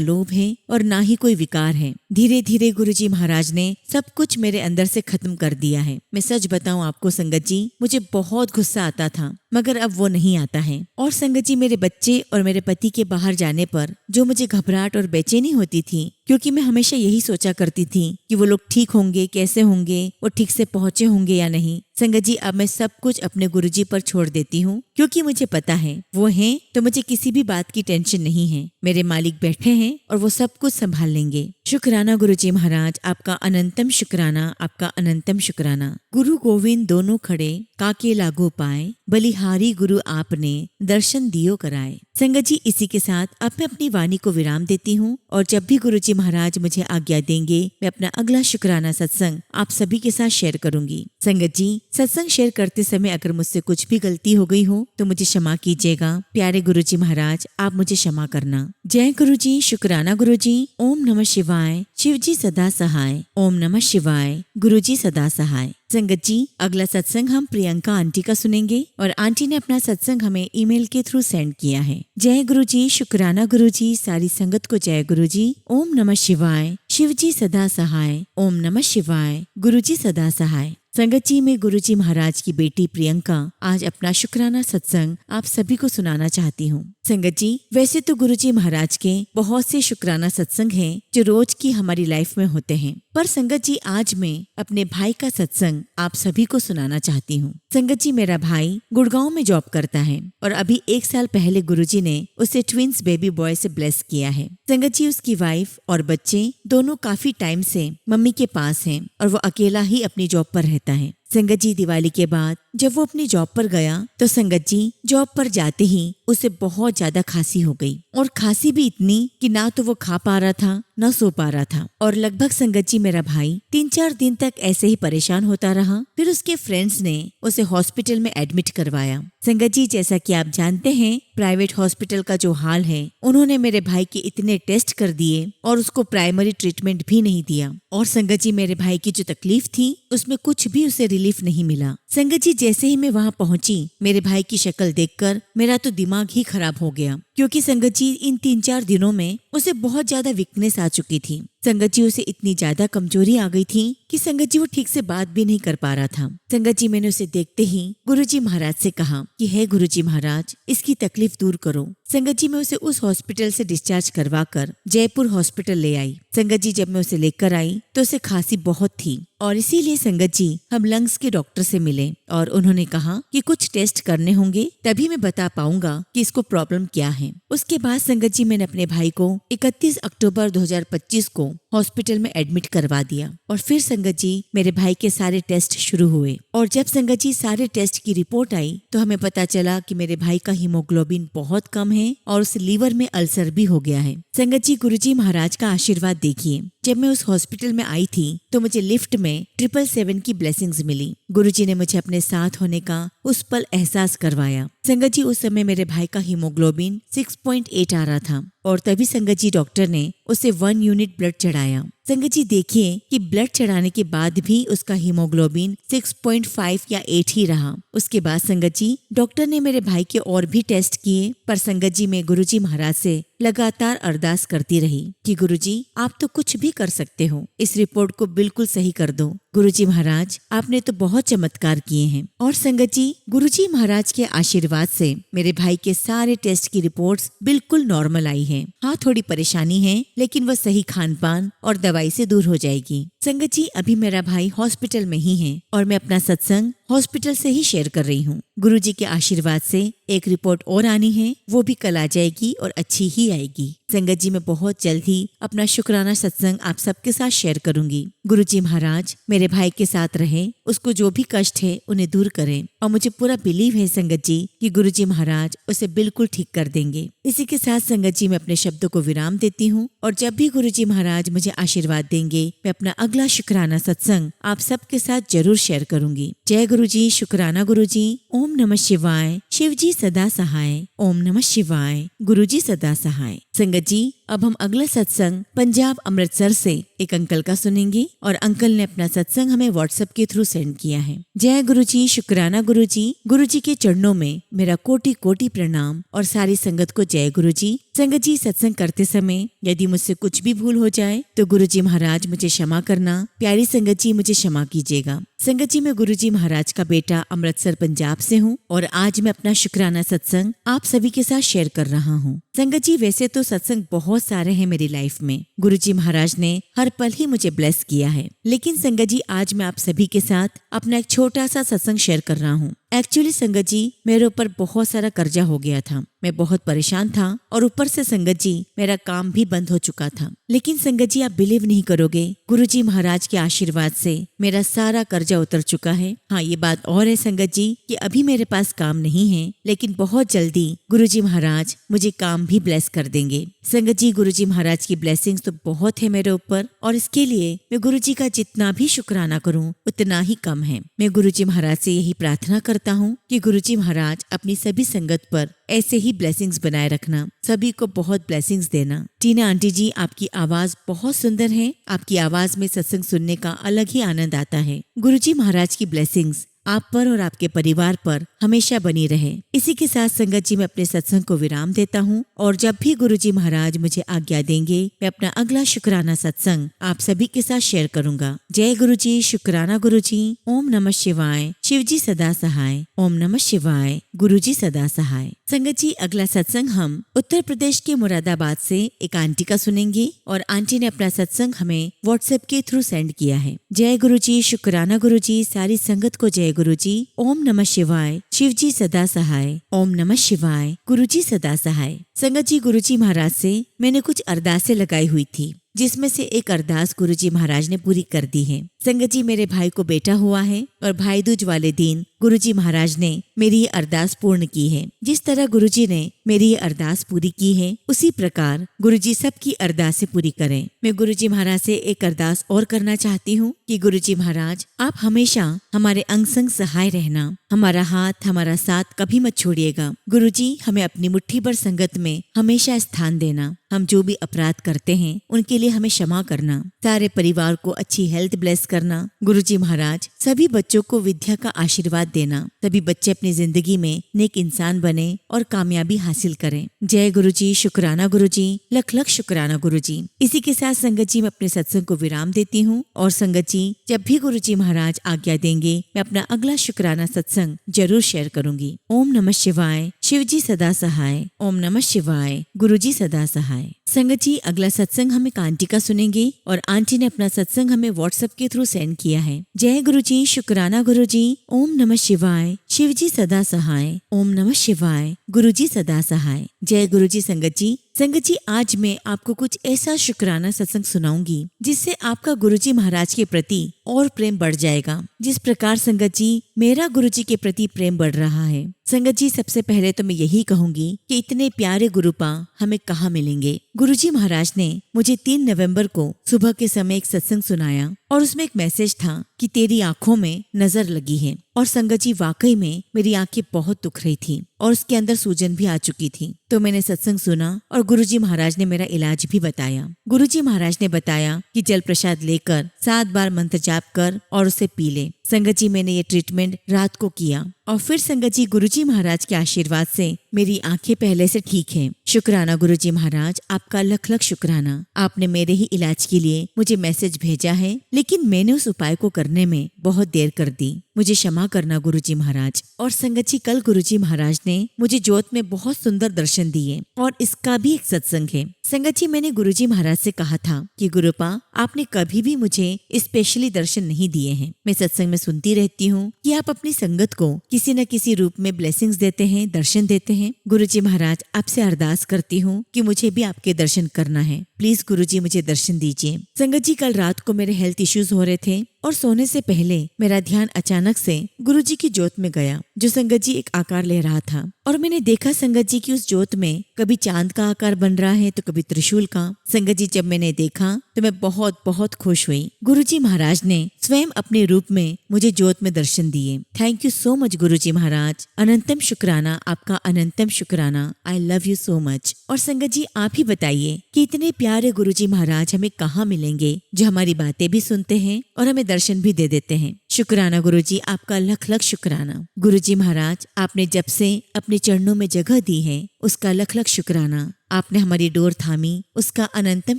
A: लोभ है और ना ही कोई विकार है। धीरे धीरे गुरुजी महाराज ने सब कुछ मेरे अंदर से खत्म कर दिया है। मैं सच बताऊं आपको संगत जी, मुझे बहुत गुस्सा आता था मगर अब वो नहीं आता है। और संगत जी मेरे बच्चे और मेरे पति के बाहर जाने पर जो मुझे घबराहट और बेचैनी होती थी, क्योंकि मैं हमेशा यही सोचा करती थी कि वो लोग ठीक होंगे, कैसे होंगे, वो ठीक से पहुंचे होंगे या नहीं। संगत जी अब मैं सब कुछ अपने गुरुजी पर छोड़ देती हूँ, क्योंकि मुझे पता है वो हैं तो मुझे किसी भी बात की टेंशन नहीं है। मेरे मालिक बैठे हैं और वो सब कुछ संभाल लेंगे। शुक्राना गुरुजी महाराज, आपका अनंतम शुक्राना, आपका अनंतम शुक्राना। गुरु गोविंद दोनों खड़े काके लागू पाए, बलिहारी गुरु आपने दर्शन दियो कराए। संगत जी इसी के साथ अब मैं अपनी वाणी को विराम देती हूँ और जब भी गुरुजी महाराज मुझे आज्ञा देंगे मैं अपना अगला शुक्राना सत्संग आप सभी के साथ शेयर करूंगी। संगत जी सत्संग शेयर करते समय अगर मुझसे कुछ भी गलती हो गई हो तो मुझे क्षमा कीजिएगा। प्यारे गुरुजी महाराज आप मुझे क्षमा करना। जय गुरुजी, शुक्राना गुरुजी। ओम नमः शिवाय, शिव जी सदा सहाय। ओम नमः शिवाय, गुरुजी सदा सहाय। संगत जी अगला सत्संग हम प्रियंका आंटी का सुनेंगे और आंटी ने अपना सत्संग हमें ईमेल के थ्रू सेंड किया है। जय गुरुजी, शुक्राना गुरुजी, सारी संगत को जय गुरुजी। ओम नमः शिवाय, शिव जी सदा सहाय। ओम नमः शिवाय, गुरुजी सदा सहाय। संगत जी में गुरुजी महाराज की बेटी प्रियंका आज अपना शुक्राना सत्संग आप सभी को सुनाना चाहती हूँ। संगत जी वैसे तो गुरुजी महाराज के बहुत से शुक्राना सत्संग हैं जो रोज की हमारी लाइफ में होते हैं, पर संगत जी आज मैं अपने भाई का सत्संग आप सभी को सुनाना चाहती हूँ। संगत जी मेरा भाई गुड़गांव में जॉब करता है और अभी 1 साल पहले गुरुजी ने उसे ट्विंस बेबी बॉय से ब्लेस किया है। संगत जी उसकी वाइफ और बच्चे दोनों काफी टाइम से मम्मी के पास हैं और वो अकेला ही अपनी जॉब पर रहता है। संगत जी दिवाली के बाद जब वो अपनी जॉब पर गया तो संगत जी जॉब पर जाते ही उसे बहुत ज्यादा खांसी हो गई और खांसी भी इतनी कि ना तो वो खा पा रहा था न सो पा रहा था और लगभग संगत जी मेरा भाई 3-4 दिन तक ऐसे ही परेशान होता रहा। फिर उसके फ्रेंड्स ने उसे हॉस्पिटल में एडमिट करवाया। संगत जी जैसा कि आप जानते हैं प्राइवेट हॉस्पिटल का जो हाल है, उन्होंने मेरे भाई के इतने टेस्ट कर दिए और उसको प्राइमरी ट्रीटमेंट भी नहीं दिया और संगत जी मेरे भाई की जो तकलीफ थी उसमें कुछ भी उसे रिलीफ नहीं मिला। संगत जी जैसे ही मैं वहाँ पहुंची मेरे भाई की शक्ल देखकर मेरा तो दिमाग ही खराब हो गया, क्योंकि संगत जी इन 3-4 दिनों में उसे बहुत ज्यादा वीकनेस आ चुकी थी। संगत जी उसे इतनी ज्यादा कमजोरी आ गई थी कि संगत जी वो ठीक से बात भी नहीं कर पा रहा था। संगत जी मैंने उसे देखते ही गुरुजी महाराज से कहा कि हे गुरुजी महाराज इसकी तकलीफ दूर करो। संगत जी मैं उसे उस हॉस्पिटल से डिस्चार्ज करवा कर जयपुर हॉस्पिटल ले आई। संगत जी जब मैं उसे लेकर आई तो उसे खांसी बहुत थी और इसीलिए संगत जी हम लंग्स के डॉक्टर से मिले और उन्होंने कहा कि कुछ टेस्ट करने होंगे तभी मैं बता पाऊंगा कि इसको प्रॉब्लम क्या है। उसके बाद संगत जी मैंने अपने भाई को 31 अक्टूबर 2025 को हॉस्पिटल में एडमिट करवा दिया और फिर संगत जी मेरे भाई के सारे टेस्ट शुरू हुए और जब संगत जी सारे टेस्ट की रिपोर्ट आई तो हमें पता चला कि मेरे भाई का हीमोग्लोबिन बहुत कम है और उस लीवर में अल्सर भी हो गया है। संगत जी गुरुजी महाराज का आशीर्वाद देखिए, जब मैं उस हॉस्पिटल में आई थी तो मुझे लिफ्ट में 777 की ब्लेसिंग्स मिली। गुरुजी ने मुझे अपने साथ होने का उस पल एहसास करवाया। संगत जी उस समय मेरे भाई का हीमोग्लोबिन 6.8 आ रहा था और तभी संगत जी डॉक्टर ने उसे 1 यूनिट ब्लड चढ़ाया। संगत जी देखिए कि ब्लड चढ़ाने के बाद भी उसका हीमोग्लोबिन 6.5 या 8 ही रहा। उसके बाद संगत जी डॉक्टर ने मेरे भाई के और भी टेस्ट किए, पर संगत जी मैं गुरुजी महाराज से लगातार अरदास करती रही कि गुरुजी आप तो कुछ भी कर सकते हो, इस रिपोर्ट को बिल्कुल सही कर दो। गुरुजी महाराज आपने तो बहुत चमत्कार किए हैं। और संगत जी गुरुजी महाराज के आशीर्वाद से मेरे भाई के सारे टेस्ट की रिपोर्ट्स बिल्कुल नॉर्मल आई हैं। हाँ थोड़ी परेशानी है लेकिन वह सही खान पान और दवाई से दूर हो जाएगी। संगत जी अभी मेरा भाई हॉस्पिटल में ही है और मैं अपना सत्संग हॉस्पिटल से ही शेयर कर रही हूँ। गुरुजी के आशीर्वाद से एक रिपोर्ट और आनी है, वो भी कल आ जाएगी और अच्छी ही आएगी। संगत जी मैं बहुत जल्द ही अपना शुक्राना सत्संग आप सबके साथ शेयर करूंगी। गुरुजी महाराज मेरे भाई के साथ रहे, उसको जो भी कष्ट है उन्हें दूर करें और मुझे पूरा बिलीव है संगत जी कि गुरुजी महाराज उसे बिल्कुल ठीक कर देंगे। इसी के साथ संगत जी मैं अपने शब्दों को विराम देती हूँ और जब भी गुरुजी महाराज मुझे आशीर्वाद देंगे मैं अपना अगला शुक्राना सत्संग आप सबके साथ जरूर शेयर करूंगी। जय गुरुजी, शुक्राना गुरुजी। ओम नमः शिवाय। शिव जी सदा सहाय। ओम नमः शिवाय। गुरुजी सदा सहाय। संगत जी अब हम अगला सत्संग पंजाब अमृतसर से एक अंकल का सुनेंगे और अंकल ने अपना सत्संग हमें व्हाट्सएप के थ्रू सेंड किया है। जय गुरुजी, शुक्राना गुरुजी। गुरुजी के चरणों में मेरा कोटि कोटि प्रणाम और सारी संगत को जय गुरुजी। संगत जी सत्संग करते समय यदि मुझसे कुछ भी भूल हो जाए तो गुरुजी महाराज मुझे क्षमा करना। प्यारी संगत जी मुझे क्षमा कीजिएगा। संगत जी मैं गुरुजी महाराज का बेटा अमृतसर पंजाब से हूँ और आज मैं अपना शुक्राना सत्संग आप सभी के साथ शेयर कर रहा हूँ। संगत जी वैसे तो सत्संग बहुत सारे हैं मेरी लाइफ में, गुरुजी महाराज ने हर पल ही मुझे ब्लेस किया है, लेकिन संगत जी आज मैं आप सभी के साथ अपना एक छोटा सा सत्संग शेयर कर रहा हूँ। एक्चुअली संगत जी मेरे ऊपर बहुत सारा कर्जा हो गया था, मैं बहुत परेशान था और ऊपर से संगत जी मेरा काम भी बंद हो चुका था। लेकिन संगत जी आप बिलीव नहीं करोगे, गुरुजी महाराज के आशीर्वाद से मेरा सारा कर्जा उतर चुका है। हाँ ये बात और है संगत जी कि अभी मेरे पास काम नहीं है, लेकिन बहुत जल्दी गुरुजी महाराज मुझे काम भी ब्लेस कर देंगे। संगत जी गुरुजी महाराज की ब्लेसिंग्स तो बहुत है मेरे ऊपर और इसके लिए मैं गुरुजी का जितना भी शुक्राना करूं उतना ही कम है। मैं गुरुजी महाराज से यही प्रार्थना करता हूँ कि गुरुजी महाराज अपनी सभी संगत पर ऐसे ही ब्लेसिंग्स बनाए रखना, सभी को बहुत ब्लेसिंग्स देना। टीना आंटी जी आपकी आवाज बहुत सुंदर है, आपकी आवाज में सत्संग सुनने का अलग ही आनंद आता है। गुरुजी महाराज की ब्लेसिंग्स आप पर और आपके परिवार पर हमेशा बनी रहे। इसी के साथ संगत जी मैं अपने सत्संग को विराम देता हूँ और जब भी गुरुजी महाराज मुझे आज्ञा देंगे मैं अपना अगला शुक्राना सत्संग आप सभी के साथ शेयर करूंगा। जय गुरुजी, शुक्राना गुरुजी। ओम नमः शिवाय। शिव जी सदा सहाय। ओम नमः शिवाय। गुरुजी सदा सहाय। संगत जी अगला सत्संग हम उत्तर प्रदेश के मुरादाबाद से एक आंटी का सुनेंगे और आंटी ने अपना सत्संग हमें व्हाट्सएप के थ्रू सेंड किया है। जय गुरुजी, शुक्राना गुरुजी। सारी संगत को जय गुरुजी। ओम नमः शिवाय। शिव जी सदा सहाय। ओम नमः शिवाय। गुरुजी सदा सहाय। संगत जी गुरुजी महाराज से मैंने कुछ अरदासें लगाई हुई थी, जिसमें से एक अरदास गुरुजी महाराज ने पूरी कर दी है। संगत जी मेरे भाई को बेटा हुआ है और भाई दूज वाले दिन गुरुजी महाराज ने मेरी ये अरदास पूर्ण की है। जिस तरह गुरुजी ने मेरी ये अरदास पूरी की है उसी प्रकार गुरुजी सबकी अरदासें पूरी करें। मैं गुरुजी महाराज से एक अरदास और करना चाहती हूँ कि गुरुजी महाराज आप हमेशा हमारे अंग संग सहाय रहना, हमारा हाथ हमारा साथ कभी मत छोड़िएगा। गुरुजी हमें अपनी मुट्ठी भर संगत में हमेशा स्थान देना, हम जो भी अपराध करते हैं उनके लिए हमें क्षमा करना, सारे परिवार को अच्छी हेल्थ ब्लेस करना। गुरुजी महाराज सभी बच्चों को विद्या का आशीर्वाद देना, सभी बच्चे अपनी जिंदगी में नेक इंसान बने और कामयाबी हासिल करें। जय गुरुजी, शुक्राना गुरुजी। लख लख शुक्राना गुरुजी। इसी के साथ संगत जी मैं अपने सत्संग को विराम देती हूँ और संगत जी जब भी गुरुजी महाराज आज्ञा देंगे मैं अपना अगला शुक्राना सत्संग जरूर शेयर करूंगी। ओम नमः शिवाय। शिव जी सदा सहाय। ओम नमः शिवाय। गुरुजी सदा सहाय। संगत जी अगला सत्संग हम एक आंटी का सुनेंगे और आंटी ने अपना सत्संग हमें व्हाट्सएप के थ्रू सेंड किया है। जय गुरुजी, शुक्राना गुरुजी। ओम नमः शिवाय। शिवजी सदा सहाय। ओम नमः शिवाय। गुरुजी सदा सहाय। जय गुरुजी संगत जी। संगत जी, आज मैं आपको कुछ ऐसा शुक्राना सत्संग सुनाऊंगी जिससे आपका गुरुजी महाराज के प्रति और प्रेम बढ़ जाएगा, जिस प्रकार संगत जी मेरा गुरुजी के प्रति प्रेम बढ़ रहा है। संगत जी, सबसे पहले तो मैं यही कहूंगी कि इतने प्यारे गुरुपा हमें कहाँ मिलेंगे। गुरुजी महाराज ने मुझे 3 नवंबर को सुबह के समय एक सत्संग सुनाया और उसमें एक मैसेज था कि तेरी आंखों में नजर लगी है। और संगत जी, वाकई में मेरी आंखें बहुत दुख रही थी और उसके अंदर सूजन भी आ चुकी थी। तो मैंने सत्संग सुना और गुरुजी महाराज ने मेरा इलाज भी बताया। गुरुजी महाराज ने बताया कि जल प्रसाद लेकर 7 बार मंत्र जाप कर और उसे पी ले। संगत जी, मैंने ये ट्रीटमेंट रात को किया और फिर संगत जी गुरुजी महाराज के आशीर्वाद से मेरी आंखें पहले से ठीक हैं। शुक्राना गुरुजी महाराज, आपका लख लख शुक्राना। आपने मेरे ही इलाज के लिए मुझे मैसेज भेजा है, लेकिन मैंने उस उपाय को करने में बहुत देर कर दी। मुझे क्षमा करना गुरुजी महाराज। और संगत जी, कल गुरुजी महाराज ने मुझे ज्योत में बहुत सुंदर दर्शन दिए और इसका भी एक सत्संग है। संगत जी, मैंने गुरुजी महाराज से कहा था कि गुरुपा, आपने कभी भी मुझे स्पेशली दर्शन नहीं दिए हैं। मैं सत्संग में सुनती रहती हूँ कि आप अपनी संगत को किसी न किसी रूप में ब्लेसिंग्स देते हैं, दर्शन देते हैं। गुरुजी महाराज, आपसे अरदास करती हूँ कि मुझे भी आपके दर्शन करना है। प्लीज गुरुजी मुझे दर्शन दीजिए। संगत जी, कल रात को मेरे हेल्थ इश्यूज हो रहे थे और सोने से पहले मेरा ध्यान अचानक से गुरुजी की ज्योत में गया, जो संगत जी एक आकार ले रहा था। और मैंने देखा संगत जी की उस ज्योत में कभी चांद का आकार बन रहा है तो कभी त्रिशूल का। संगत जी, जब मैंने देखा तो मैं बहुत बहुत खुश हुई। गुरुजी महाराज ने स्वयं अपने रूप में मुझे ज्योत में दर्शन दिए। थैंक यू सो मच गुरुजी महाराज। अनंतम शुक्राना, आपका अनंतम शुक्राना। आई लव यू सो मच। और संगत जी, आप ही बताइए कि इतने प्यारे गुरुजी महाराज हमें कहाँ मिलेंगे, जो हमारी बातें भी सुनते हैं और हमें दर्शन भी दे देते हैं। शुक्राना गुरुजी, आपका लख लख शुक्राना। गुरुजी महाराज, आपने जब से अपने चरणों में जगह दी है उसका लख लख शुक्राना। आपने हमारी डोर थामी, उसका अनंतम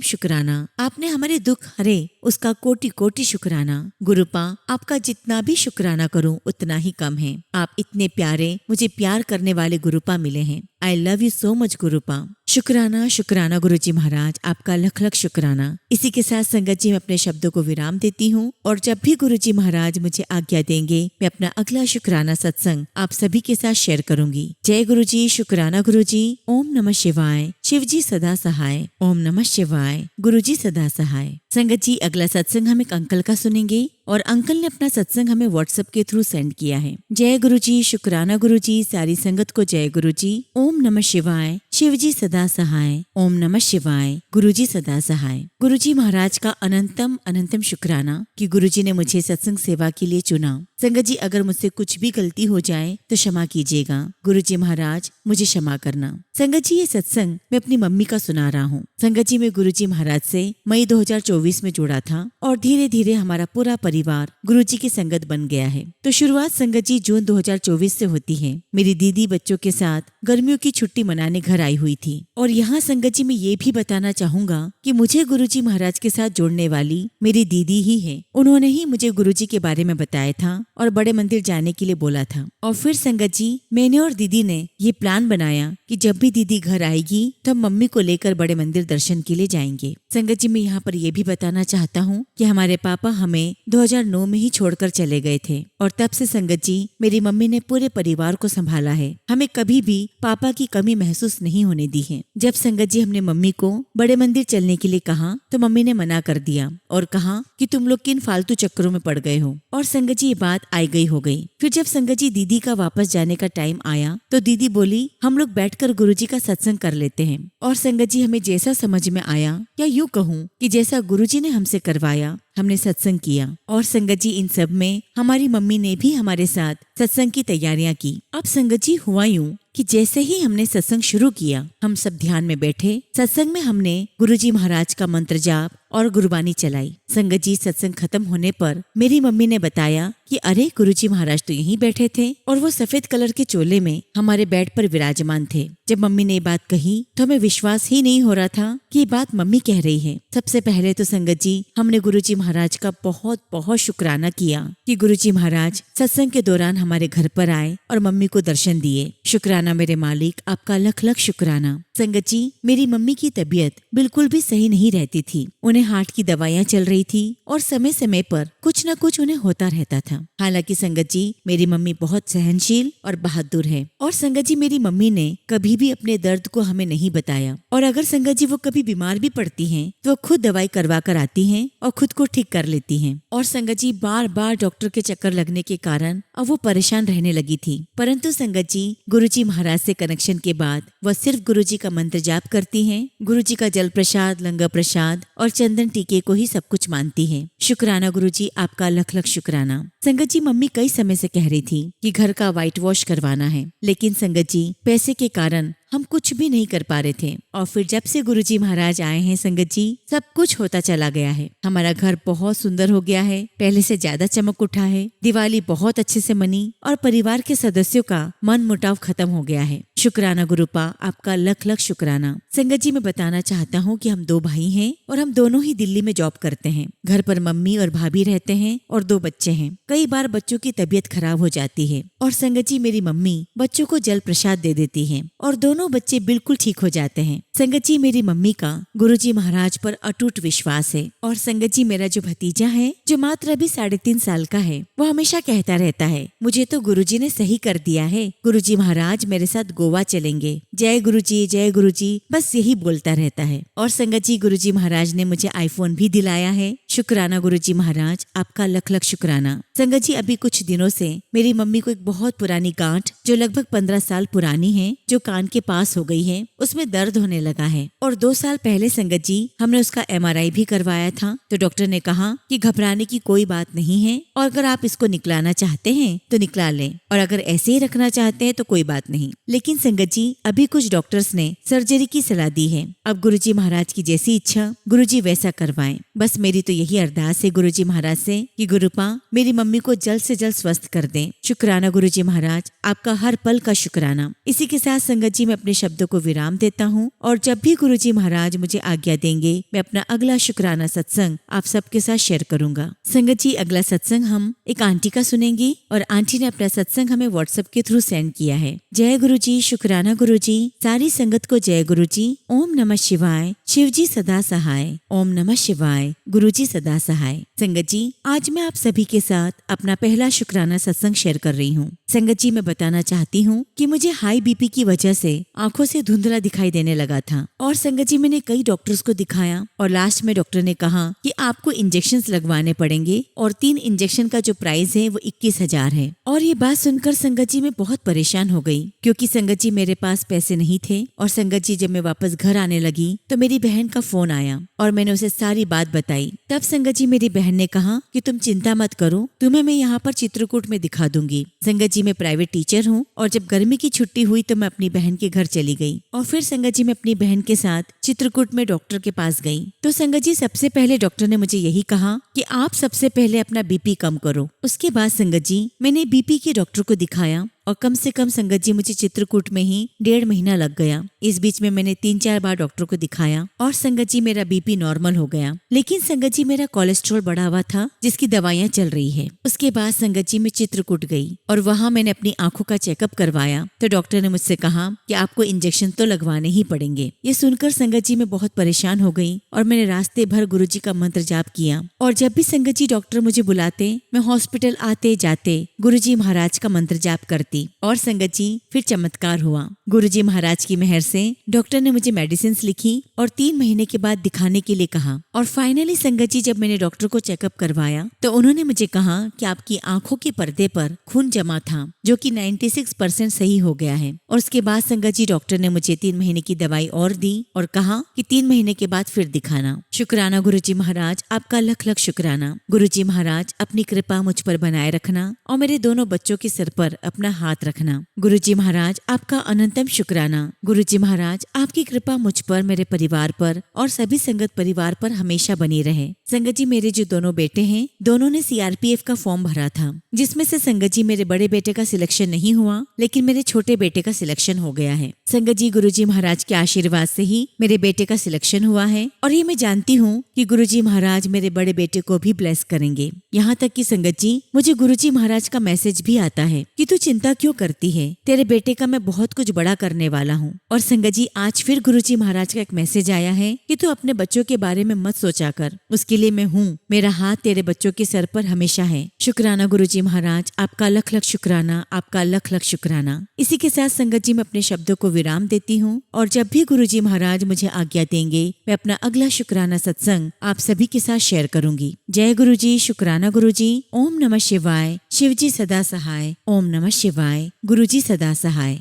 A: शुक्राना। आपने हमारे दुख हरे, उसका कोटि कोटि शुक्राना। गुरुपा, आपका जितना भी शुक्राना करूं उतना ही कम है। आप इतने प्यारे, मुझे प्यार करने वाले गुरुपा मिले हैं। I love you so much गुरुपा। शुक्राना शुक्राना गुरुजी महाराज, आपका लख लख शुक्राना। इसी के साथ संगत जी मैं अपने शब्दों को विराम देती हूँ और जब भी गुरुजी महाराज मुझे आज्ञा देंगे मैं अपना अगला शुक्राना सत्संग आप सभी के साथ शेयर करूंगी। जय गुरुजी। शुक्राना गुरुजी। ओम नमः शिवाय। शिवजी सदा सहाय। ओम नमः शिवाय। गुरुजी सदा सहाय। संगत जी, अगला सत्संग हम एक अंकल का सुनेंगे और अंकल ने अपना सत्संग हमें व्हाट्सएप के थ्रू सेंड किया है। जय गुरुजी। शुक्राना गुरुजी। सारी संगत को जय गुरुजी। ओम नमः शिवाय। शिवजी सदा सहाय। ओम नमः शिवाय। गुरुजी सदा सहाय। गुरुजी महाराज का अनंतम अनंतम शुक्राना कि गुरुजी ने मुझे सत्संग सेवा के लिए चुना। संगत जी, अगर मुझसे कुछ भी गलती हो जाए तो क्षमा कीजिएगा। गुरुजी महाराज, मुझे क्षमा करना। संगत जी, ये सत्संग मैं अपनी मम्मी का सुना रहा हूँ। संगत जी, मैं गुरुजी महाराज से मई 2024 में जुड़ा था और धीरे धीरे हमारा पूरा परिवार गुरुजी की संगत बन गया है। तो शुरुआत संगत जी जून 2024 से होती है। मेरी दीदी बच्चों के साथ गर्मियों की छुट्टी मनाने घर आई हुई थी। और यहाँ संगत जी मैं ये भी बताना चाहूंगा कि मुझे गुरुजी महाराज के साथ जोड़ने वाली मेरी दीदी ही है। उन्होंने ही मुझे गुरुजी के बारे में बताया था और बड़े मंदिर जाने के लिए बोला था। और फिर संगत जी, मैंने और दीदी ने ये प्लान बनाया कि जब भी दीदी घर आएगी तो हम मम्मी को लेकर बड़े मंदिर दर्शन के लिए जाएंगे। संगत जी, मैं यहाँ पर ये भी बताना चाहता हूँ कि हमारे पापा हमें 2009 में ही छोड़कर चले गए थे और तब से संगत जी मेरी मम्मी ने पूरे परिवार को संभाला है। हमें कभी भी पापा की कमी महसूस नहीं होने दी है। जब संगत जी हमने मम्मी को बड़े मंदिर चलने के लिए कहा तो मम्मी ने मना कर दिया और कहा कि तुम लोग किन फालतू चक्करों में पड़ गए हो। और संगत जी ये बात आई गई हो गई। फिर जब संगत जी दीदी का वापस जाने का टाइम आया तो दीदी बोली हम लोग बैठकर गुरुजी का सत्संग कर लेते हैं। और संगत जी हमें जैसा समझ में आया, या यूँ कहूँ कि जैसा गुरुजी ने हमसे करवाया, हमने सत्संग किया। और संगत जी इन सब में हमारी मम्मी ने भी हमारे साथ सत्संग की तैयारियां की। अब संगत जी हुआ यूं कि जैसे ही हमने सत्संग शुरू किया, हम सब ध्यान में बैठे। सत्संग में हमने गुरुजी महाराज का मंत्र जाप और गुरबानी चलाई। संगत जी सत्संग खत्म होने पर मेरी मम्मी ने बताया कि अरे गुरुजी महाराज तो यहीं बैठे थे और वो सफेद कलर के चोले में हमारे बेड पर विराजमान थे। जब मम्मी ने ये बात कही तो हमें विश्वास ही नहीं हो रहा था कि ये बात मम्मी कह रही है। सबसे पहले तो संगत जी हमने गुरुजी महाराज का बहुत बहुत शुक्राना किया कि गुरुजी महाराज सत्संग के दौरान हमारे घर पर आए और मम्मी को दर्शन दिए। शुक्राना मेरे मालिक, आपका लख लख शुक्राना। संगत जी मेरी मम्मी की तबीयत बिल्कुल भी सही नहीं रहती थी। उन्हें उन्हें हार्ट की दवाइयाँ चल रही थी और समय समय पर कुछ न कुछ उन्हें होता रहता था। हालांकि संगत जी मेरी मम्मी बहुत सहनशील और बहादुर है और संगत जी मेरी मम्मी ने कभी भी अपने दर्द को हमें नहीं बताया और अगर संगत जी वो कभी बीमार भी पड़ती हैं तो खुद दवाई करवा कर आती हैं और खुद को ठीक कर लेती हैं। और संगत जी बार बार डॉक्टर के चक्कर लगने के कारण अब वो परेशान रहने लगी थी। परंतु संगत जी गुरुजी महाराज से कनेक्शन के बाद वह सिर्फ गुरुजी का मंत्र जाप करती हैं, गुरुजी का जल प्रसाद, लंगर प्रसाद और चंदन टीके को ही सब कुछ मानती हैं। शुक्राना गुरुजी, आपका लख लख शुक्राना। संगत जी मम्मी कई समय से कह रही थी कि घर का व्हाइट वॉश करवाना है, लेकिन संगत जी पैसे के कारण हम कुछ भी नहीं कर पा रहे थे। और फिर जब से गुरुजी महाराज आए हैं संगत जी सब कुछ होता चला गया है। हमारा घर बहुत सुंदर हो गया है, पहले से ज्यादा चमक उठा है, दिवाली बहुत अच्छे से मनी और परिवार के सदस्यों का मन मुटाव खत्म हो गया है। शुक्राना गुरुपा, आपका लख लख शुक्राना। संगत जी मैं बताना चाहता हूँ कि हम 2 भाई हैं और हम दोनों ही दिल्ली में जॉब करते हैं। घर पर मम्मी और भाभी रहते हैं और 2 बच्चे हैं। कई बार बच्चों की तबीयत खराब हो जाती है और संगत जी मेरी मम्मी बच्चों को जल प्रसाद दे देती है और दोनों बच्चे बिल्कुल ठीक हो जाते हैं। संगत जी मेरी मम्मी का गुरुजी महाराज पर अटूट विश्वास है। और संगत जी मेरा जो भतीजा है जो मात्र अभी 3.5 साल का है वो हमेशा कहता रहता है मुझे तो गुरुजी ने सही कर दिया है, गुरुजी महाराज मेरे साथ गोवा चलेंगे, जय गुरुजी, बस यही बोलता रहता है। और संगत जी गुरुजी महाराज ने मुझे आईफोन भी दिलाया है। शुक्राना गुरुजी महाराज, आपका लख लख शुक्राना। संगत जी अभी कुछ दिनों से मेरी मम्मी को एक बहुत पुरानी गांठ जो लगभग 15 साल पुरानी है जो कान के पास हो गई है उसमें दर्द होने लगा है। और 2 साल पहले संगत जी हमने उसका MRI भी करवाया था तो डॉक्टर ने कहा कि घबराने की कोई बात नहीं है और अगर आप इसको निकलाना चाहते हैं तो निकला लें और अगर ऐसे ही रखना चाहते हैं तो कोई बात नहीं। लेकिन संगत जी अभी कुछ डॉक्टर्स ने सर्जरी की सलाह दी है। अब गुरुजी महाराज की जैसी इच्छा गुरुजी वैसा करवाएं। बस मेरी तो यही अरदास है गुरुजी महाराज से कि गुरुपा मेरी मम्मी को जल्द से जल्द स्वस्थ कर दें। शुक्राना गुरुजी महाराज, आपका हर पल का शुक्राना। इसी के साथ संगत जी मैं अपने शब्दों को विराम देता हूँ और जब भी गुरुजी महाराज मुझे आज्ञा देंगे मैं अपना अगला शुक्राना सत्संग आप सबके साथ शेयर करूंगा। संगत जी अगला सत्संग हम एक आंटी का सुनेंगे और आंटी ने अपना सत्संग हमें व्हाट्सएप के थ्रू सेंड किया है। जय गुरुजी, शुक्राना गुरुजी, सारी संगत को जय गुरुजी। ओम नमः शिवाय, शिवजी सदा सहाय। ओम नमः शिवाय, गुरुजी सदा सहाय। संगत जी आज मैं आप सभी के साथ अपना पहला शुक्राना सत्संग शेयर कर रही हूँ। संगत जी मैं बताना चाहती हूँ कि मुझे हाई बीपी की वजह से आंखों से धुंधला दिखाई देने लगा था और संगत जी मैंने कई डॉक्टर्स को दिखाया और लास्ट में डॉक्टर ने कहा कि आपको इंजेक्शंस लगवाने पड़ेंगे और 3 इंजेक्शन का जो प्राइस है वो 21,000 है। और ये बात सुनकर संगत जी मैं बहुत परेशान हो गई क्योंकि संगत जी मेरे पास पैसे नहीं थे। और संगत जी जब मैं वापस घर आने लगी तो मेरी बहन का फोन आया और मैंने उसे सारी बात बताई। तब संगत जी मेरी बहन ने कहा कि तुम चिंता मत करो, तुम्हें मैं यहाँ पर चित्रकूट में दिखा दूंगी। संगत जी मैं प्राइवेट टीचर हूँ और जब गर्मी की छुट्टी हुई तो मैं अपनी बहन के घर चली गई और फिर संगत जी मैं अपनी बहन के साथ चित्रकूट में डॉक्टर के पास गई। तो संगत जी सबसे पहले डॉक्टर ने मुझे यही कहा कि आप सबसे पहले अपना बीपी कम करो। उसके बाद संगत जी मैंने बीपी के डॉक्टर को दिखाया और कम से कम संगत जी मुझे चित्रकूट में ही 1.5 महीना लग गया। इस बीच में मैंने 3-4 बार डॉक्टर को दिखाया और संगत जी मेरा बीपी नॉर्मल हो गया। लेकिन संगत जी मेरा कोलेस्ट्रॉल बढ़ा हुआ था जिसकी दवाइयाँ चल रही है। उसके बाद संगत जी मैं चित्रकूट गई और वहाँ मैंने अपनी आंखों का चेकअप करवाया तो डॉक्टर ने मुझसे कहा कि आपको इंजेक्शन तो लगवाने ही पड़ेंगे। ये सुनकर संगत जी मैं बहुत परेशान हो गई और मैंने रास्ते भर गुरुजी का मंत्र जाप किया और जब भी संगत जी डॉक्टर मुझे बुलाते मैं हॉस्पिटल आते जाते गुरुजी महाराज का मंत्र जाप करती। और संगत जी फिर चमत्कार हुआ। गुरुजी महाराज की मेहर से डॉक्टर ने मुझे मेडिसिन लिखी और 3 महीने के बाद दिखाने के लिए कहा। और फाइनली संगत जी जब मैंने डॉक्टर को चेकअप करवाया तो उन्होंने मुझे कहा कि आपकी आंखों के पर्दे पर खून जमा था जो कि 96% सही हो गया है। और उसके बाद संगत जी डॉक्टर ने मुझे 3 महीने की दवाई और दी और कहा कि 3 महीने के बाद फिर दिखाना। शुक्राना गुरुजी महाराज, आपका लख लख शुक्राना। गुरुजी महाराज अपनी कृपा मुझ पर बनाए रखना और मेरे दोनों बच्चों के सिर पर अपना हाथ रखना। गुरुजी महाराज आपका अनंतम शुक्राना। गुरुजी महाराज आपकी कृपा मुझ पर, मेरे परिवार पर और सभी संगत परिवार पर हमेशा बनी रहे। संगत जी मेरे जो दोनों बेटे हैं दोनों ने CRPF का फॉर्म भरा था जिसमें से संगत जी मेरे बड़े बेटे का सिलेक्शन नहीं हुआ लेकिन मेरे छोटे बेटे का सिलेक्शन हो गया है। संगत जी गुरुजी महाराज के आशीर्वाद से ही मेरे बेटे का सिलेक्शन हुआ है और ये मैं जानती हूँ कि गुरुजी महाराज मेरे बड़े बेटे को भी ब्लेस करेंगे। यहाँ तक कि संगत जी मुझे गुरुजी महाराज का मैसेज भी आता है कि तू चिंता क्यों करती है? तेरे बेटे का मैं बहुत कुछ बड़ा करने वाला हूँ। और संगत जी, आज फिर गुरुजी महाराज का एक मैसेज आया है कि तू अपने बच्चों के बारे में मत सोचा कर, उसके लिए मैं हूँ, मेरा हाथ तेरे बच्चों के सर पर हमेशा है। शुक्राना गुरुजी महाराज, आपका लख लख शुक्राना, आपका लख लख शुक्राना। इसी के साथ संगत जी मैं अपने शब्दों को विराम देती हूँ और जब भी गुरुजी महाराज मुझे आज्ञा देंगे मैं अपना अगला शुक्राना सत्संग आप सभी के साथ शेयर करूंगी। जय गुरुजी, शुक्राना गुरुजी। ओम नमः शिवाय। शिवजी सदा सहाय। ओम नमः शिवाय। गुरुजी सदा सहाय।